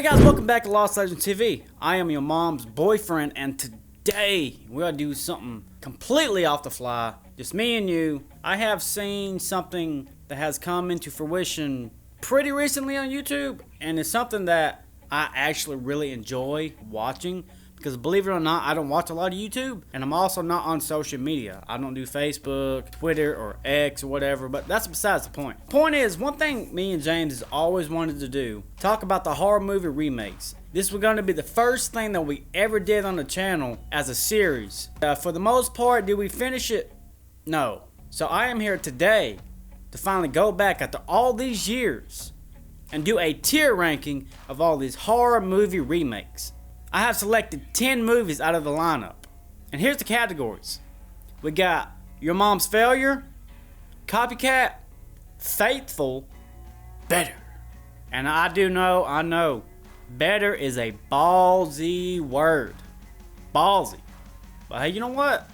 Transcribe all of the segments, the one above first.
Hey guys, welcome back to Lost Legends TV. I am your mom's boyfriend, and today we're gonna do something completely off the fly. Just me and you. I have seen something that has come into fruition pretty recently on YouTube, and it's something that I actually really enjoy watching. Because believe it or not, I don't watch a lot of YouTube, and I'm also not on social media. I don't do Facebook, Twitter, or X, or whatever, but that's besides the point. Point is, one thing me and James has always wanted to do, talk about the horror movie remakes. This was going to be the first thing that we ever did on the channel as a series. For the most part, did we finish it? No. So I am here today to finally go back after all these years and do a tier ranking of all these horror movie remakes. I have selected 10 movies out of the lineup. And here's the categories. We got Your Mom's Failure, Copycat, Faithful, Better. And I know, better is a ballsy word. Ballsy. But hey, you know what?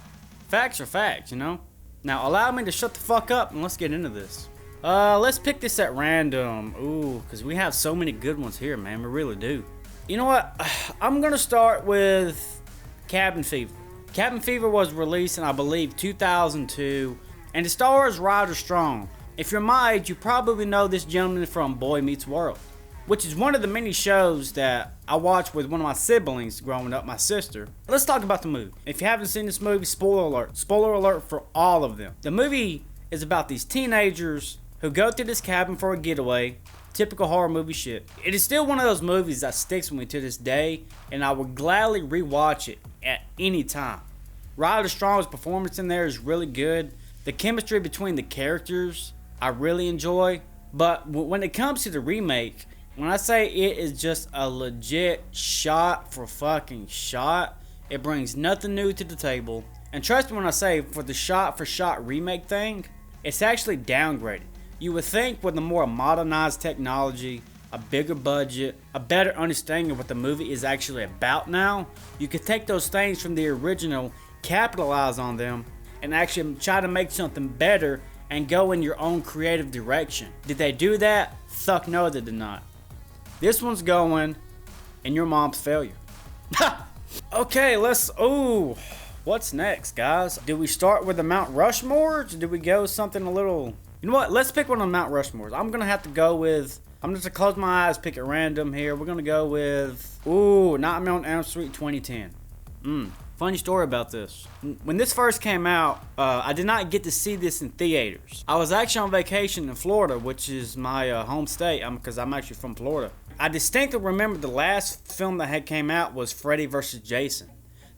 Facts are facts, you know? Now allow me to shut the fuck up and let's get into this. Let's pick this at random. Ooh, because we have so many good ones here, man. We really do. You know what? I'm going to start with Cabin Fever. Cabin Fever was released in, I believe, 2002, and it stars Ryder Strong. If you're my age, you probably know this gentleman from Boy Meets World, which is one of the many shows that I watched with one of my siblings growing up, my sister. Let's talk about the movie. If you haven't seen this movie, spoiler alert. Spoiler alert for all of them. The movie is about these teenagers who go to this cabin for a getaway. Typical horror movie shit. It is still one of those movies that sticks with me to this day, and I would gladly rewatch it at any time. Ryder Strong's performance in there is really good. The chemistry between the characters I really enjoy. But when it comes to the remake, when I say it is just a legit shot for fucking shot, it brings nothing new to the table. And trust me when I say, for the shot for shot remake thing, it's actually downgraded. You would think with a more modernized technology, a bigger budget, a better understanding of what the movie is actually about now, you could take those things from the original, capitalize on them, and actually try to make something better and go in your own creative direction. Did they do that? Fuck no, they did not. This one's going in Your Mom's Failure. Okay, what's next, guys? Do we start with the Mount Rushmores? Or do we go something a little... You know what? Let's pick one of the Mount Rushmores. I'm going to have to go with... I'm just going to close my eyes, pick at random here. We're going to go with... Nightmare on Elm Street 2010. Funny story about this. When this first came out, I did not get to see this in theaters. I was actually on vacation in Florida, which is my home state, because I'm actually from Florida. I distinctly remember the last film that had came out was Freddy vs. Jason.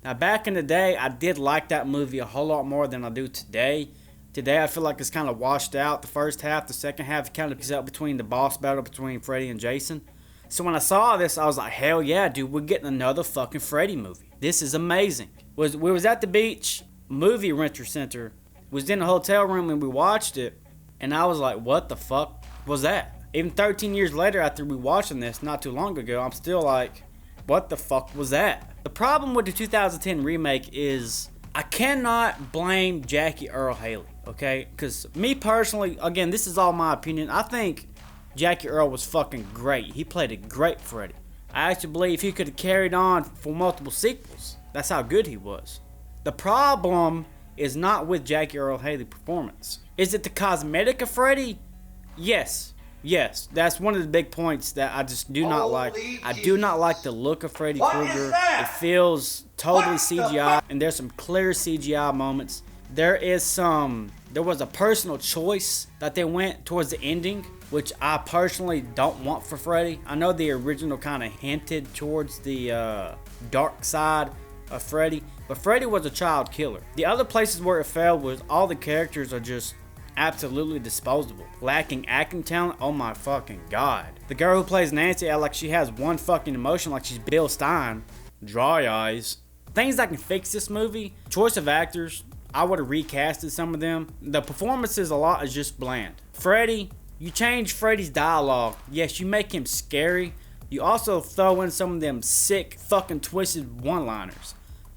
Now, back in the day, I did like that movie a whole lot more than I do today. Today, I feel like it's kind of washed out. The first half, the second half kind of picks up between the boss battle between Freddy and Jason. So when I saw this, I was like, hell yeah, dude, we're getting another fucking Freddy movie. This is amazing. We was at the beach movie renter center, was in a hotel room and we watched it, and I was like, what the fuck was that? Even 13 years later after we watching this not too long ago, I'm still like, what the fuck was that? The problem with the 2010 remake is I cannot blame Jackie Earle Haley, okay? Because me personally, again, this is all my opinion. I think Jackie Earle was fucking great. He played a great Freddy. I actually believe he could have carried on for multiple sequels. That's how good he was. The problem is not with Jackie Earle Haley's performance. Is it the cosmetic of Freddy? Yes. Yes, that's one of the big points that I just do not like. I do not like the look of Freddy Krueger. It feels totally CGI, and there's some clear CGI moments. There was a personal choice that they went towards the ending, which I personally don't want for Freddy. I know the original kind of hinted towards the dark side of Freddy, but Freddy was a child killer. The other places where it failed was all the characters are just absolutely disposable. Lacking acting talent, oh my fucking god. The girl who plays Nancy, like she has one fucking emotion like she's Bill Stein. Dry eyes. Things that can fix this movie. Choice of actors, I would have recasted some of them. The performances a lot is just bland. Freddy, you change Freddy's dialogue. Yes, you make him scary. You also throw in some of them sick fucking twisted one-liners.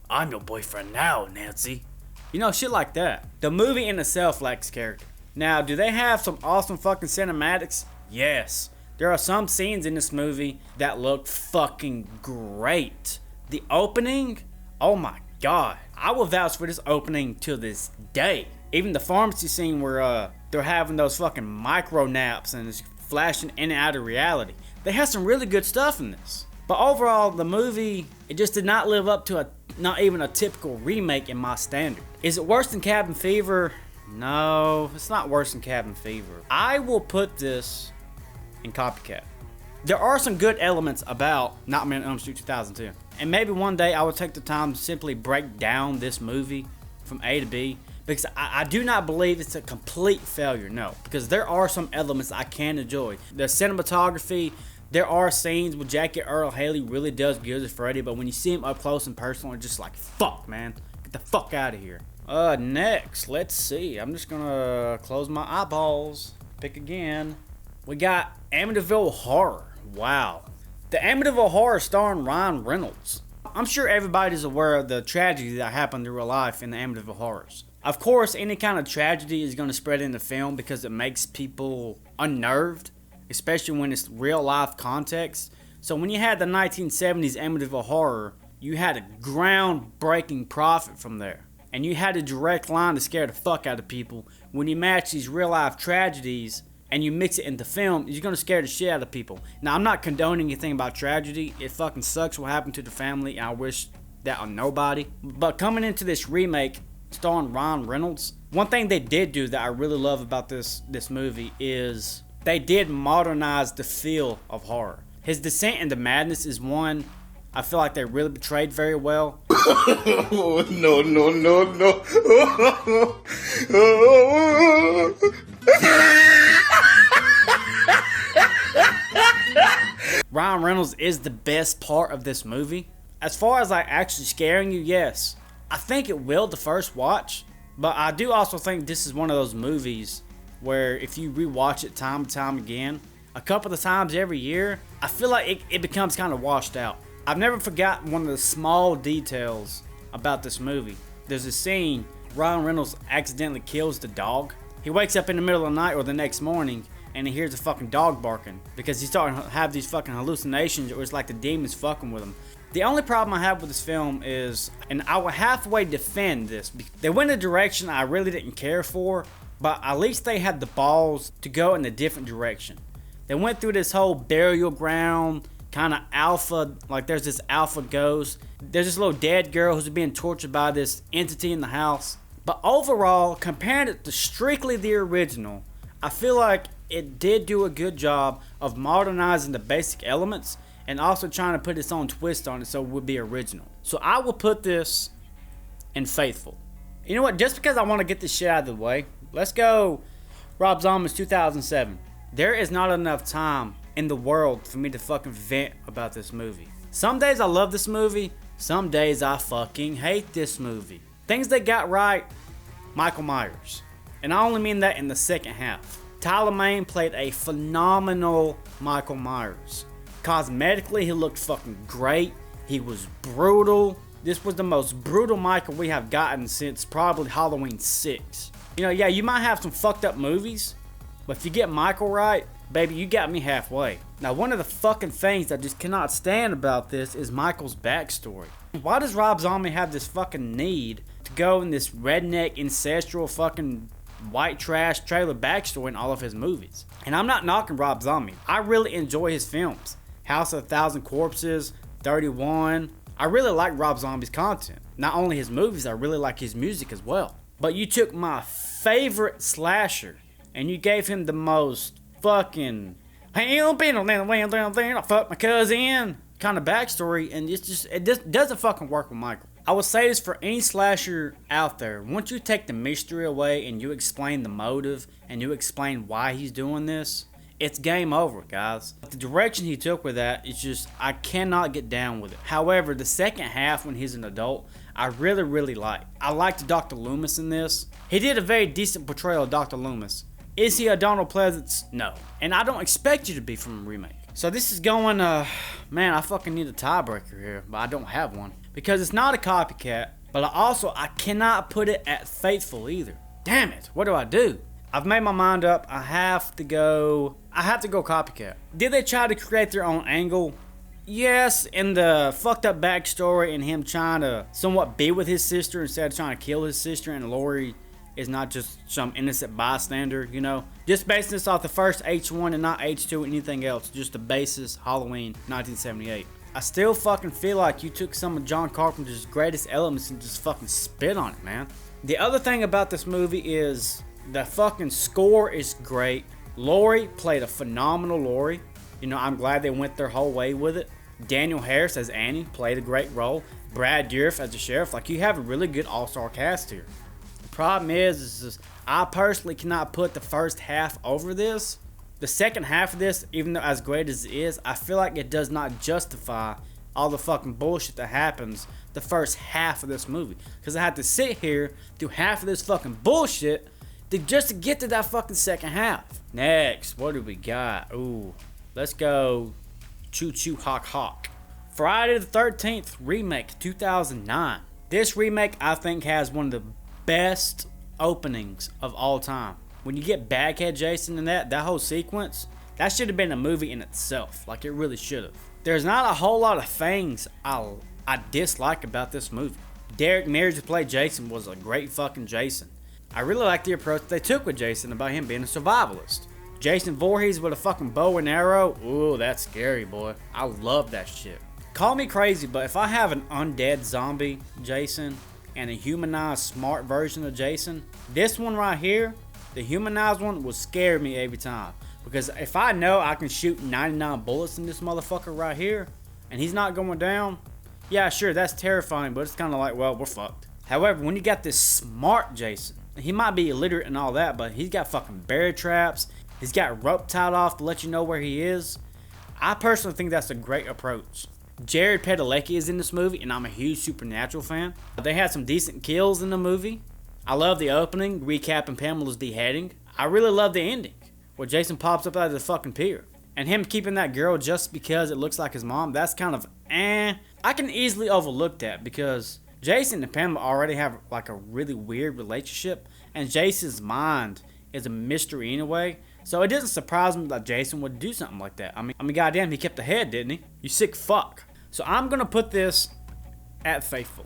I'm your boyfriend now, Nancy. You know, shit like that. The movie in itself lacks character. Now, do they have some awesome fucking cinematics? Yes. There are some scenes in this movie that look fucking great. The opening, oh my god. I will vouch for this opening to this day. Even the pharmacy scene where they're having those fucking micro naps and it's flashing in and out of reality. They have some really good stuff in this. But overall, the movie, it just did not live up to not even a typical remake in my standard. Is it worse than Cabin Fever? No, it's not worse than Cabin Fever. I will put this in copycat. There are some good elements about Nightmare on Elm Street 2002. And maybe one day I will take the time to simply break down this movie from A to B. Because I do not believe it's a complete failure, no. Because there are some elements I can enjoy. The cinematography, there are scenes where Jackie Earle Haley really does good as Freddy. But when you see him up close and personal, it's just like, fuck, man. Get the fuck out of here. Next, let's see. I'm just gonna close my eyeballs. Pick again. We got Amityville Horror. Wow. The Amityville Horror starring Ryan Reynolds. I'm sure everybody's aware of the tragedy that happened in real life in the Amityville Horrors. Of course, any kind of tragedy is going to spread in the film because it makes people unnerved, especially when it's real life context. So when you had the 1970s Amityville Horror, you had a groundbreaking profit from there. And you had a direct line to scare the fuck out of people. When you match these real life tragedies and you mix it into film, you're going to scare the shit out of people. Now, I'm not condoning anything about tragedy. It fucking sucks what happened to the family. And I wish that on nobody. But coming into this remake starring Ryan Reynolds, one thing they did do that I really love about this movie is they did modernize the feel of horror. His descent into madness is one I feel like they really portrayed very well. No. Ryan Reynolds is the best part of this movie. As far as like actually scaring you, yes. I think it will the first watch. But I do also think this is one of those movies where if you rewatch it time and time again, a couple of times every year, I feel like it becomes kind of washed out. I've never forgotten one of the small details about this movie. There's a scene, Ryan Reynolds accidentally kills the dog. He wakes up in the middle of the night or the next morning and he hears a fucking dog barking because he's starting to have these fucking hallucinations or it's like the demons fucking with him. The only problem I have with this film is, and I will halfway defend this, they went a direction I really didn't care for, but at least they had the balls to go in a different direction. They went through this whole burial ground, kind of alpha, like there's this alpha ghost. There's this little dead girl who's being tortured by this entity in the house. But overall, comparing it to strictly the original, I feel like it did do a good job of modernizing the basic elements and also trying to put its own twist on it so it would be original. So I will put this in faithful. You know what? Just because I want to get this shit out of the way, let's go Rob Zombie's 2007. There is not enough time in the world for me to fucking vent about this movie. Some days I love this movie, some days I fucking hate this movie. Things they got right, Michael Myers. And I only mean that in the second half. Tyler Mane played a phenomenal Michael Myers. Cosmetically, he looked fucking great. He was brutal. This was the most brutal Michael we have gotten since probably Halloween 6. You know, yeah, you might have some fucked up movies, but if you get Michael right, baby, you got me halfway. Now, one of the fucking things I just cannot stand about this is Michael's backstory. Why does Rob Zombie have this fucking need to go in this redneck, ancestral fucking white trash trailer backstory in all of his movies? And I'm not knocking Rob Zombie. I really enjoy his films. House of a Thousand Corpses, 31. I really like Rob Zombie's content. Not only his movies, I really like his music as well. But you took my favorite slasher and you gave him the most fucking I fuck my cousin kind of backstory, and it just doesn't fucking work with Michael. I would say this for any slasher out there. Once you take the mystery away and you explain the motive and you explain why he's doing this, it's game over, guys. But the direction he took with that is just, I cannot get down with it. However, the second half when he's an adult, I really like. I liked Dr. Loomis in this. He did a very decent portrayal of Dr. Loomis. Is he a Donald Pleasance? No. And I don't expect you to be from a remake. So this is going, man, I fucking need a tiebreaker here, but I don't have one. Because it's not a copycat, but I cannot put it at faithful either. Damn it, what do I do? I've made my mind up. I have to go copycat. Did they try to create their own angle? Yes, and the fucked up backstory and him trying to somewhat be with his sister instead of trying to kill his sister, and Lori is not just some innocent bystander, you know. Just basing this off the first H1 and not H2 or anything else. Just the basis, Halloween, 1978. I still fucking feel like you took some of John Carpenter's greatest elements and just fucking spit on it, man. The other thing about this movie is the fucking score is great. Lori played a phenomenal Lori. You know, I'm glad they went their whole way with it. Daniel Harris as Annie played a great role. Brad Dourif as the sheriff. Like, you have a really good all-star cast here. The problem is I personally cannot put the first half over this. The second half of this, even though as great as it is, I feel like it does not justify all the fucking bullshit that happens the first half of this movie. Because I had to sit here through half of this fucking bullshit just to get to that fucking second half. Next, what do we got? Ooh, let's go Choo Choo Hawk Hawk. Friday the 13th remake, 2009. This remake, I think, has one of the best openings of all time. When you get Baghead Jason in that whole sequence, that should have been a movie in itself. Like, it really should have. There's not a whole lot of things I dislike about this movie. Derek Mears, who played Jason, was a great fucking Jason. I really like the approach they took with Jason about him being a survivalist. Jason Voorhees with a fucking bow and arrow, ooh, that's scary, boy. I love that shit. Call me crazy, but if I have an undead zombie Jason and a humanized smart version of Jason, this one right here, the humanized one, will scare me every time. Because if I know I can shoot 99 bullets in this motherfucker right here, and he's not going down, yeah, sure, that's terrifying, but it's kind of like, well, we're fucked. However, when you got this smart Jason, he might be illiterate and all that, but he's got fucking bear traps, he's got rope tied off to let you know where he is. I personally think that's a great approach. Jared Padalecki is in this movie, and I'm a huge Supernatural fan. They had some decent kills in the movie. I love the opening, recapping Pamela's beheading. I really love the ending, where Jason pops up out of the fucking pier. And him keeping that girl just because it looks like his mom, that's kind of I can easily overlook that because Jason and Pamela already have like a really weird relationship, and Jason's mind is a mystery anyway. So it doesn't surprise me that Jason would do something like that. I mean, goddamn, he kept the head, didn't he? You sick fuck. So I'm gonna put this at faithful.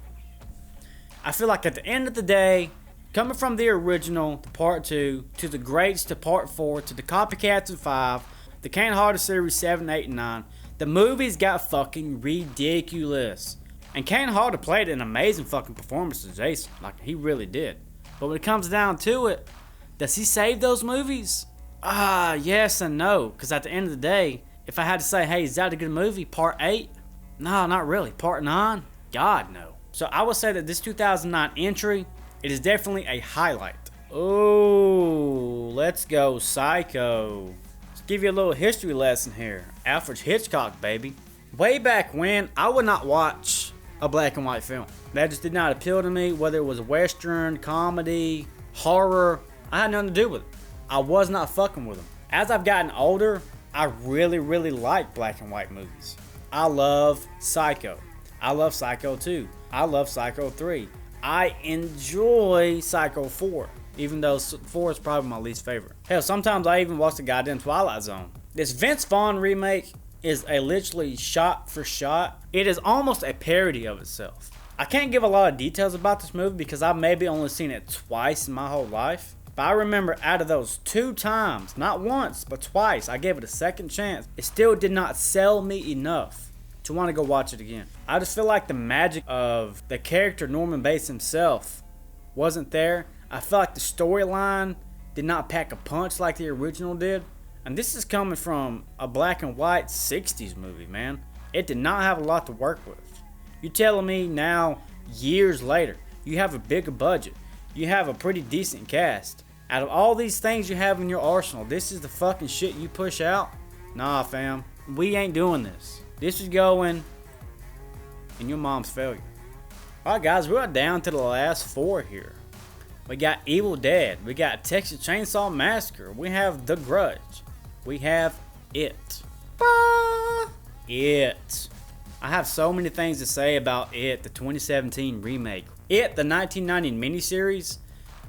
I feel like at the end of the day, coming from the original to part 2, to the greats to part 4, to the copycats in 5, the Kane Hodder series 7, 8, and 9, the movies got fucking ridiculous. And Kane Hodder played an amazing fucking performance as Jason. Like, he really did. But when it comes down to it, does he save those movies? Yes and no. Because at the end of the day, if I had to say, hey, is that a good movie? Part 8? No, not really. Part 9? God, no. So I would say that this 2009 entry, it is definitely a highlight. Oh, let's go Psycho. Let's give you a little history lesson here. Alfred Hitchcock, baby. Way back when, I would not watch a black and white film. That just did not appeal to me, whether it was western, comedy, horror. I had nothing to do with it. I was not fucking with them. As I've gotten older, I really, really like black and white movies. I love Psycho. I love Psycho 2. I love Psycho 3. I enjoy Psycho 4, even though 4 is probably my least favorite. Hell, sometimes I even watch the goddamn Twilight Zone. This Vince Vaughn remake is a literally shot for shot. It is almost a parody of itself. I can't give a lot of details about this movie because I've maybe only seen it twice in my whole life. But I remember out of those 2 times, not once, but twice, I gave it a second chance. It still did not sell me enough to want to go watch it again. I just feel like the magic of the character Norman Bates himself wasn't there. I feel like the storyline did not pack a punch like the original did. And this is coming from a black and white 60s movie, man. It did not have a lot to work with. You're telling me now, years later, you have a bigger budget. You have a pretty decent cast. Out of all these things you have in your arsenal, this is the fucking shit you push out? Nah, fam. We ain't doing this. This is going in your mom's failure. Alright, guys, we're down to the last 4 here. We got Evil Dead. We got Texas Chainsaw Massacre. We have The Grudge. We have It. It. I have so many things to say about It, the 2017 remake. It, the 1990 miniseries,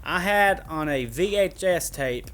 I had on a VHS tape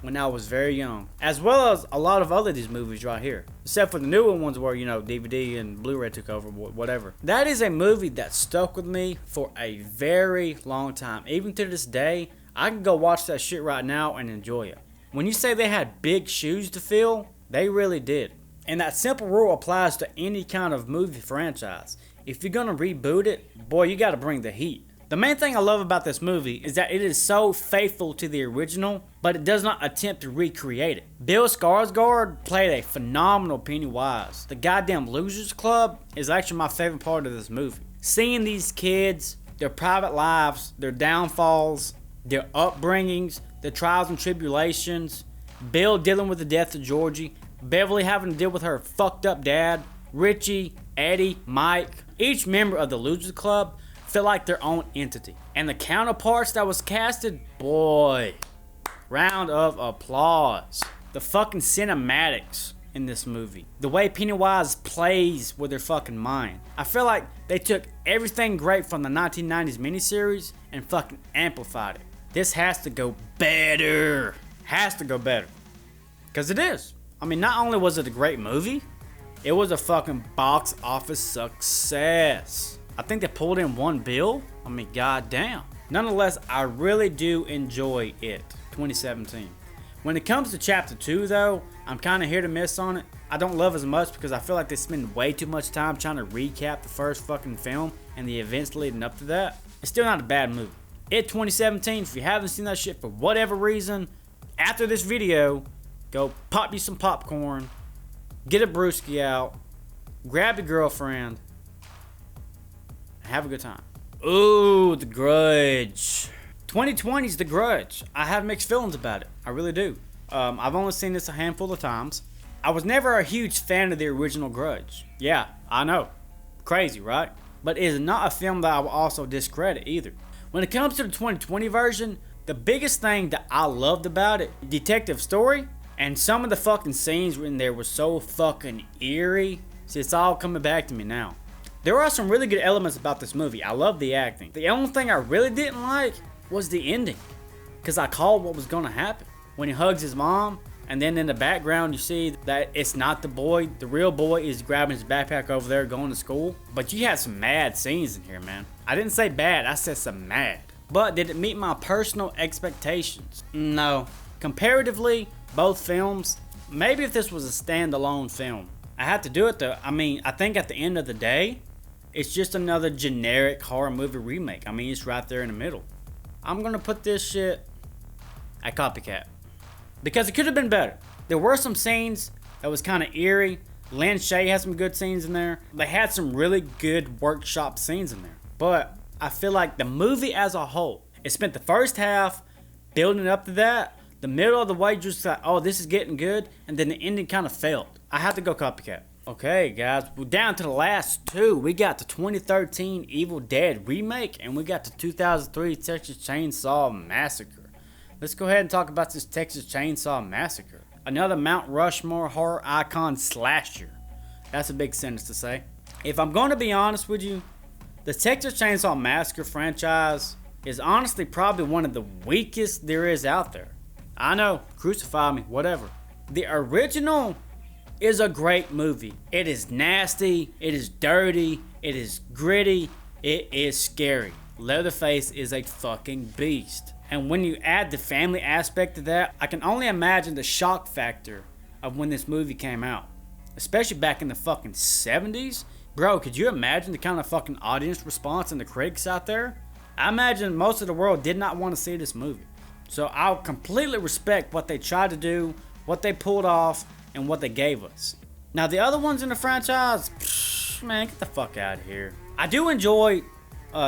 when I was very young, as well as a lot of other these movies right here, except for the newer ones where, you know, DVD and Blu-ray took over, whatever. That is a movie that stuck with me for a very long time. Even to this day, I can go watch that shit right now and enjoy it. When you say they had big shoes to fill, they really did. And that simple rule applies to any kind of movie franchise. If you're gonna reboot it, boy, you gotta bring the heat. The main thing I love about this movie is that it is so faithful to the original, but it does not attempt to recreate it. Bill Skarsgård played a phenomenal Pennywise. The goddamn Losers Club is actually my favorite part of this movie. Seeing these kids, their private lives, their downfalls, their upbringings, their trials and tribulations, Bill dealing with the death of Georgie, Beverly having to deal with her fucked up dad, Richie, Eddie, Mike. Each member of the Losers Club feel like their own entity. And the counterparts that was casted, boy, round of applause. The fucking cinematics in this movie. The way Pennywise plays with their fucking mind. I feel like they took everything great from the 1990s miniseries and fucking amplified it. This has to go better. Has to go better. Because it is. I mean, not only was it a great movie, it was a fucking box office success. I think they pulled in $1 billion. I mean, goddamn. Nonetheless, I really do enjoy it. 2017. When it comes to chapter 2, though, I'm kind of hit or miss on it. I don't love it as much because I feel like they spend way too much time trying to recap the first fucking film and the events leading up to that. It's still not a bad movie. It 2017, if you haven't seen that shit for whatever reason, after this video, go pop you some popcorn, get a brewski out, grab your girlfriend, have a good time. Ooh, The Grudge. 2020's The Grudge. I have mixed feelings about it. I really do. I've only seen this a handful of times. I was never a huge fan of the original Grudge. Yeah, I know. Crazy, right? But it is not a film that I will also discredit either. When it comes to the 2020 version, the biggest thing that I loved about it, detective story, and some of the fucking scenes in there were so fucking eerie. See, it's all coming back to me now. There are some really good elements about this movie. I love the acting. The only thing I really didn't like was the ending. Because I called what was going to happen. When he hugs his mom, and then in the background you see that it's not the boy. The real boy is grabbing his backpack over there going to school. But you had some mad scenes in here, man. I didn't say bad, I said some mad. But did it meet my personal expectations? No. Comparatively, both films, maybe if this was a standalone film. I had to do it though. I mean, I think at the end of the day, it's just another generic horror movie remake. I mean, it's right there in the middle. I'm gonna put this shit at Copycat. Because it could have been better. There were some scenes that was kind of eerie. Lynn Shay had some good scenes in there. They had some really good workshop scenes in there. But I feel like the movie as a whole, it spent the first half building up to that. The middle of the way just like, oh, this is getting good. And then the ending kind of failed. I have to go Copycat. Okay, guys, we're down to the last two. We got the 2013 Evil Dead remake, and we got the 2003 Texas Chainsaw Massacre. Let's go ahead and talk about this Texas Chainsaw Massacre. Another Mount Rushmore horror icon slasher. That's a big sentence to say. If I'm going to be honest with you, the Texas Chainsaw Massacre franchise is honestly probably one of the weakest there is out there. I know, crucify me, whatever. The original is a great movie. It is nasty, it is dirty, it is gritty, it is scary. Leatherface is a fucking beast. And when you add the family aspect to that, I can only imagine the shock factor of when this movie came out. Especially back in the fucking 70s. Bro, could you imagine the kind of fucking audience response and the critics out there? I imagine most of the world did not want to see this movie. So I'll completely respect what they tried to do, what they pulled off, and what they gave us. Now the other ones in the franchise, man, get the fuck out of here. I do enjoy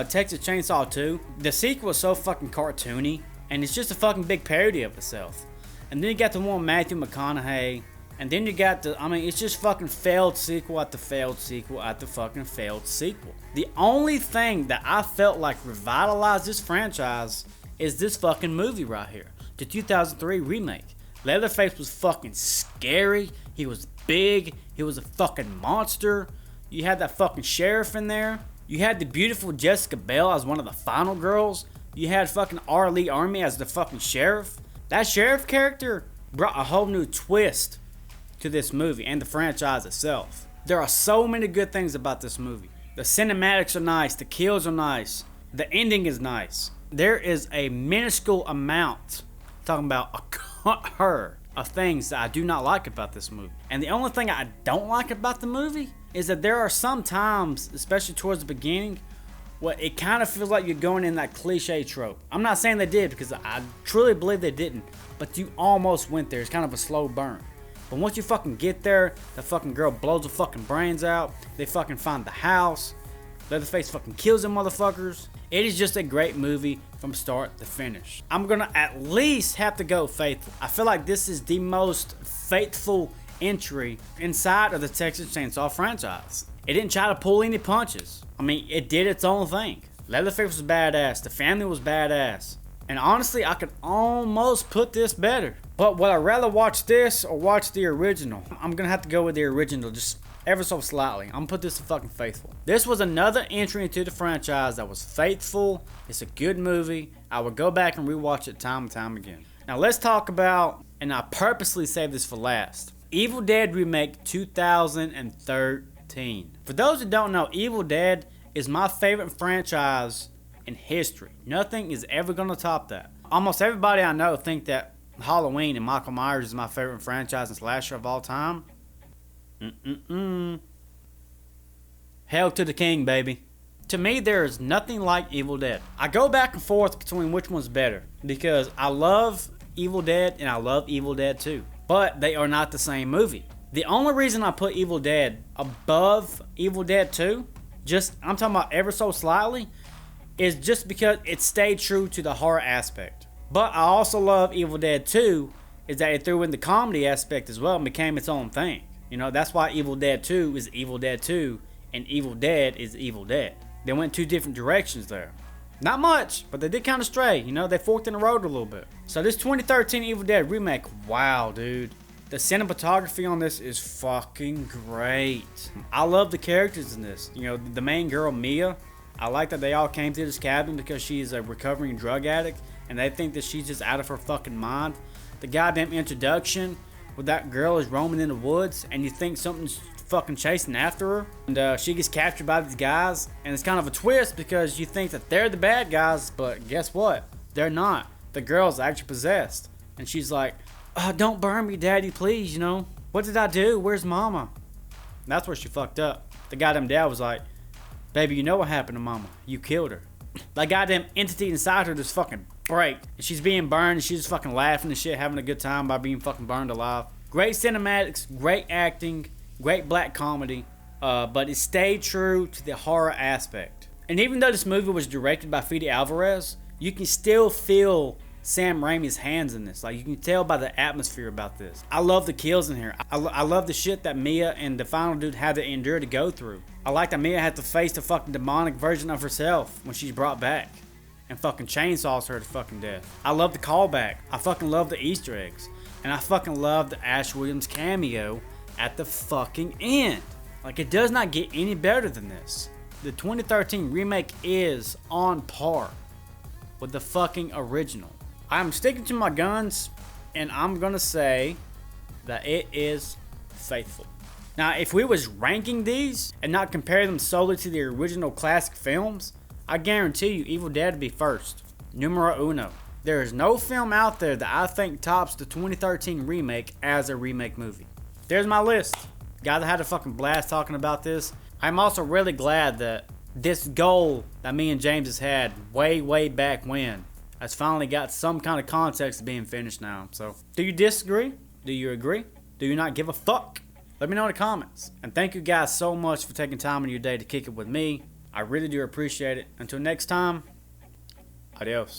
Texas Chainsaw 2. The sequel is so fucking cartoony, and it's just a fucking big parody of itself. And then you got the one with Matthew McConaughey, and then you got the, I mean, it's just fucking failed sequel after failed sequel after fucking failed sequel. The only thing that I felt like revitalized this franchise is this fucking movie right here, the 2003 remake. Leatherface was fucking scary. He was big. He was a fucking monster. You had that fucking sheriff in there. You had the beautiful Jessica Biel as one of the final girls. You had fucking R. Lee Army as the fucking sheriff. That sheriff character brought a whole new twist to this movie and the franchise itself. There are so many good things about this movie. The cinematics are nice, the kills are nice, the ending is nice. There is a minuscule amount, talking about of things that I do not like about this movie. And the only thing I don't like about the movie is that there are some times, especially towards the beginning, where it kind of feels like you're going in that cliche trope. I'm not saying they did, because I truly believe they didn't, but you almost went there. It's kind of a slow burn. But once you fucking get there, the fucking girl blows the fucking brains out. They fucking find the house. Leatherface fucking kills them motherfuckers. It is just a great movie from start to finish. I'm gonna at least have to go faithful. I feel like this is the most faithful entry inside of the Texas Chainsaw franchise. It didn't try to pull any punches. I mean, it did its own thing. Leatherface was badass. The family was badass. And honestly, I could almost put this better. But would I rather watch this or watch the original? I'm gonna have to go with the original, just ever so slightly. I'm gonna put this to fucking faithful. This was another entry into the franchise that was faithful. It's a good movie. I would go back and rewatch it time and time again. Now let's talk about, and I purposely saved this for last, Evil Dead Remake 2013. For those who don't know, Evil Dead is my favorite franchise in history. Nothing is ever gonna top that. Almost everybody I know think that Halloween and Michael Myers is my favorite franchise and slasher of all time. Hail to the king, baby. To me, there is nothing like Evil Dead. I go back and forth between which one's better, because I love Evil Dead and I love Evil Dead 2. But they are not the same movie. The only reason I put Evil Dead above Evil Dead 2, I'm talking about ever so slightly, is just because it stayed true to the horror aspect. But I also love Evil Dead 2, is that it threw in the comedy aspect as well and became its own thing. You know, that's why Evil Dead 2 is Evil Dead 2 and Evil Dead is Evil Dead. They went two different directions there. Not much, but they did kind of stray. You know, they forked in the road a little bit. So this 2013 Evil Dead remake, wow, dude. The cinematography on this is fucking great. I love the characters in this. You know, the main girl, Mia, I like that they all came to this cabin because she's a recovering drug addict and they think that she's just out of her fucking mind. The goddamn introduction where that girl is roaming in the woods and you think something's fucking chasing after her, and she gets captured by these guys, and it's kind of a twist because you think that they're the bad guys, but guess what? They're not. The girl's actually possessed, and she's like, oh, don't burn me, daddy, please, you know? What did I do? Where's mama? And that's where she fucked up. The goddamn dad was like, baby, you know what happened to mama? You killed her. That goddamn entity inside her just fucking break. And she's being burned, and she's just fucking laughing and shit, having a good time by being fucking burned alive. Great cinematics, great acting, great black comedy, but it stayed true to the horror aspect. And even though this movie was directed by Fede Alvarez, you can still feel Sam Raimi's hands in this. Like, you can tell by the atmosphere about this. I love the kills in here. I love the shit that Mia and the final dude had to endure to go through. I like that Mia had to face the fucking demonic version of herself when she's brought back and fucking chainsaws her to fucking death. I love the callback. I fucking love the Easter eggs. And I fucking love the Ash Williams cameo at the fucking end. Like, it does not get any better than this. The 2013 remake is on par with the fucking original. I'm sticking to my guns, and I'm gonna say that it is faithful. Now, if we was ranking these and not compare them solely to the original classic films, I guarantee you Evil Dead would be first. Numero uno. There is no film out there that I think tops the 2013 remake as a remake movie. There's my list. Guys, I had a fucking blast talking about this. I'm also really glad that this goal that me and James has had way back when has finally got some kind of context to being finished now. So, do you disagree? Do you agree? Do you not give a fuck? Let me know in the comments. And thank you guys so much for taking time in your day to kick it with me. I really do appreciate it. Until next time, adios.